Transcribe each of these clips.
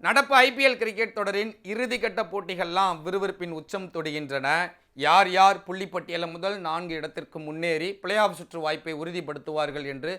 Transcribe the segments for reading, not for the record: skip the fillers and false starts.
நடப்பு IPL cricket தொடரின் இறுதிக்கட்ட போட்டிகள்லாம் விறுவிறுப்பின் உச்சம் தொடுகின்றன. யார் யார் புள்ளிப்பட்டியல முதல் 4 இடத்திற்கு முன்னேறி பிளே ஆஃப் சுற்று வாய்ப்பை உறுதிப்படுத்துவார்கள் என்று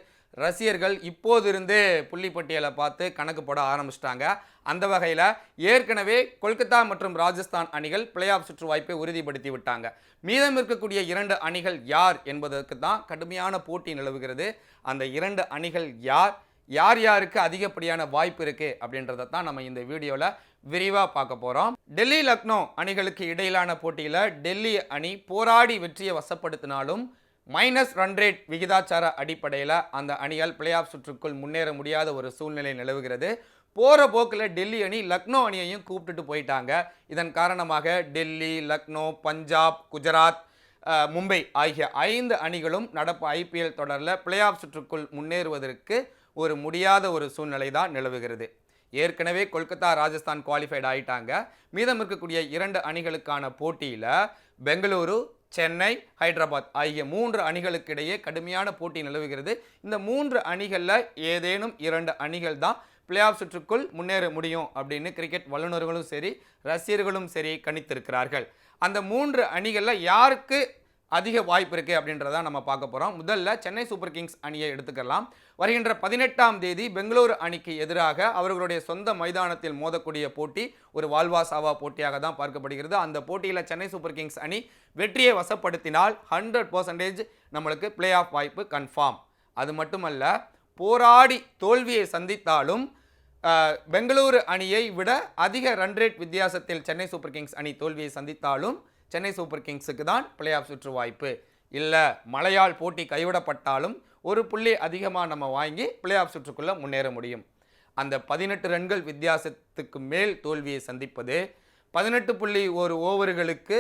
ரசிகர்கள் இப்போதிருந்தே புள்ளிப்பட்டியலை பார்த்து கணக்கு போட ஆரம்பிச்சிட்டாங்க. அந்த வகையில் ஏற்கனவே கொல்கத்தா மற்றும் ராஜஸ்தான் அணிகள் பிளே ஆஃப் சுற்று வாய்ப்பை உறுதிப்படுத்தி விட்டாங்க. மீதம் இருக்கக்கூடிய 2 அணிகள் யார் என்பதற்கு தான் கடுமையான போட்டி நிலவுகிறது. அந்த 2 அணிகள் யார் யாருக்கு அதிகப்படியான வாய்ப்பு இருக்கு அப்படின்றத தான் நம்ம இந்த வீடியோவில் விரிவாக பார்க்க போகிறோம். டெல்லி லக்னோ அணிகளுக்கு இடையிலான போட்டியில் டெல்லி அணி போராடி வெற்றியை வசப்படுத்தினாலும் மைனஸ் ரன் ரேட் விகிதாச்சார அடிப்படையில் அந்த அணியால் பிளே ஆஃப் சுற்றுக்குள் முன்னேற முடியாத ஒரு சூழ்நிலை நிலவுகிறது. போகிற போக்கில் டெல்லி அணி லக்னோ அணியையும் கூப்பிட்டுட்டு போயிட்டாங்க. இதன் காரணமாக டெல்லி, லக்னோ, பஞ்சாப், குஜராத், மும்பை ஆகிய 5 அணிகளும் நடப்பு ஐபிஎல் தொடரில் பிளே ஆஃப் சுற்றுக்குள் முன்னேறுவதற்கு ஒரு முடியாத ஒரு சூழ்நிலை தான் நிலவுகிறது. ஏற்கனவே கொல்கத்தா, ராஜஸ்தான் குவாலிஃபைட் ஆகிட்டாங்க. மீதம் இருக்கக்கூடிய 2 அணிகளுக்கான போட்டியில் பெங்களூரு, சென்னை, ஹைதராபாத் ஆகிய 3 அணிகளுக்கு இடையே கடுமையான போட்டி நிலவுகிறது. இந்த 3 அணிகளில் ஏதேனும் 2 அணிகள் தான் பிளே ஆஃப் சுற்றுக்குள் முன்னேற முடியும் அப்படின்னு கிரிக்கெட் வல்லுநர்களும் சரி, ரசிகர்களும் சரி கணித்திருக்கிறார்கள். அந்த 3 அணிகளில் யாருக்கு அதிக வாய்ப்பு இருக்குது அப்படின்றத நம்ம பார்க்க போகிறோம். முதல்ல சென்னை சூப்பர் கிங்ஸ் அணியை எடுத்துக்கலாம். வருகின்ற 18ஆம் தேதி பெங்களூரு அணிக்கு எதிராக அவர்களுடைய சொந்த மைதானத்தில் மோதக்கூடிய போட்டி ஒரு வாழ்வா சாவா போட்டியாக தான் பார்க்கப்படுகிறது. அந்த போட்டியில் சென்னை சூப்பர் கிங்ஸ் அணி வெற்றியை வசப்படுத்தினால் 100% நம்மளுக்கு பிளே ஆஃப் வாய்ப்பு கன்ஃபார்ம். அது மட்டுமல்ல, போராடி தோல்வியை சந்தித்தாலும் பெங்களூரு அணியை விட அதிக ரன் ரேட் வித்தியாசத்தில் சென்னை சூப்பர் கிங்ஸ் அணி தோல்வியை சந்தித்தாலும் சென்னை சூப்பர் கிங்ஸுக்கு தான் பிளே ஆஃப் சுற்று வாய்ப்பு. இல்லை மழையால் போட்டி கைவிடப்பட்டாலும் ஒரு புள்ளி அதிகமாக நம்ம வாங்கி பிளே ஆஃப் சுற்றுக்குள்ளே முன்னேற முடியும். அந்த 18 ரன்கள் வித்தியாசத்துக்கு மேல் தோல்வியை சந்திப்பது, 18.1 ஓவர்களுக்கு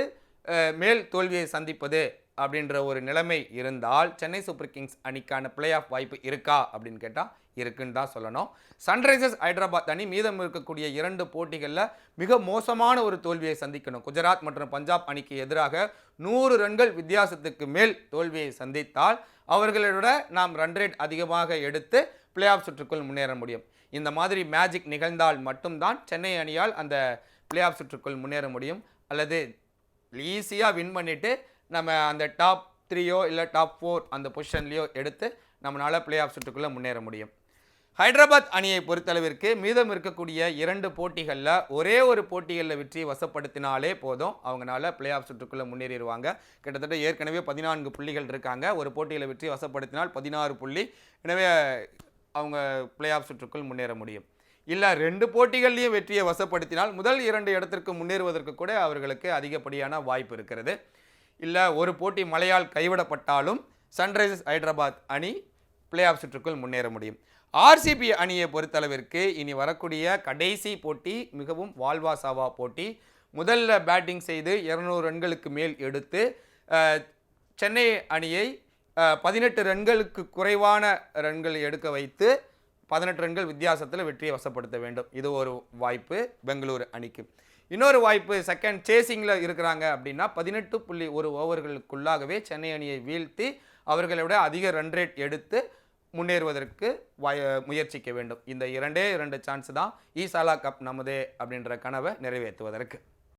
மேல் தோல்வியை சந்திப்பது அப்படின்ற ஒரு நிலைமை இருந்தால் சென்னை சூப்பர் கிங்ஸ் அணிக்கான பிளே ஆஃப் வாய்ப்பு இருக்கா அப்படின்னு கேட்டால் இருக்குன்னு தான் சொல்லணும். சன்ரைசர்ஸ் ஹைதராபாத் அணி மீதம் இருக்கக்கூடிய 2 போட்டிகளில் மிக மோசமான ஒரு தோல்வியை சந்திக்கணும். குஜராத் மற்றும் பஞ்சாப் அணிக்கு எதிராக 100 ரன்கள் வித்தியாசத்துக்கு மேல் தோல்வியை சந்தித்தால் அவர்களோட நாம் ரன் ரேட் அதிகமாக எடுத்து பிளே ஆஃப் சுற்றுக்குள் முன்னேற முடியும். இந்த மாதிரி மேஜிக் நிகழ்ந்தால் மட்டும்தான் சென்னை அணியால் அந்த பிளே ஆஃப் சுற்றுக்குள் முன்னேற முடியும். அல்லது ஈஸியாக வின் பண்ணிவிட்டு நம்ம அந்த டாப் 3யோ இல்லை டாப் 4 அந்த பொசிஷன்லையோ எடுத்து நம்மளால் பிளே ஆஃப் சுற்றுக்குள்ளே முன்னேற முடியும். ஹைதராபாத் அணியை பொறுத்தளவிற்கு மீதம் இருக்கக்கூடிய 2 போட்டிகளில் ஒரே ஒரு போட்டிகளில் வெற்றியை வசப்படுத்தினாலே போதும், அவங்களால பிளே ஆஃப் சுற்றுக்குள்ளே முன்னேறிடுவாங்க. கிட்டத்தட்ட ஏற்கனவே 14 புள்ளிகள் இருக்காங்க. ஒரு போட்டியில் வெற்றி வசப்படுத்தினால் 16 புள்ளி. எனவே அவங்க பிளே ஆஃப் சுற்றுக்குள் முன்னேற முடியும். இல்லை 2 போட்டிகள்லையும் வெற்றியை வசப்படுத்தினால் முதல் 2 இடத்திற்கு முன்னேறுவதற்கு கூட அவர்களுக்கு அதிகப்படியான வாய்ப்பு இருக்கிறது. இல்லை ஒரு போட்டி மழையால் கைவிடப்பட்டாலும் சன்ரைசர்ஸ் ஹைதராபாத் அணி பிளே ஆஃப் சுற்றுக்குள் முன்னேற முடியும். ஆர்சிபி அணியை பொறுத்தளவிற்கு இனி வரக்கூடிய கடைசி போட்டி மிகவும் வாழ்வா சாவா போட்டி. முதல்ல பேட்டிங் செய்து 200 ரன்களுக்கு மேல் எடுத்து சென்னை அணியை 18 ரன்களுக்கு குறைவான ரன்கள் எடுக்க வைத்து 18 ரன்கள் வித்தியாசத்தில் வெற்றியை வசப்படுத்த வேண்டும். இது ஒரு வாய்ப்பு பெங்களூரு அணிக்கு. இன்னொரு வாய்ப்பு, செகண்ட் சேசிங்கில் இருக்கிறாங்க அப்படின்னா 18.1 ஓவர்களுக்குள்ளாகவே சென்னை அணியை வீழ்த்தி அவர்களோட அதிக ரன் ரேட் எடுத்து முன்னேறுவதற்கு முயற்சிக்க வேண்டும். இந்த 2 சான்ஸ் தான் ஈசாலா கப் நமதே அப்படின்ற கனவை நிறைவேற்றுவதற்கு.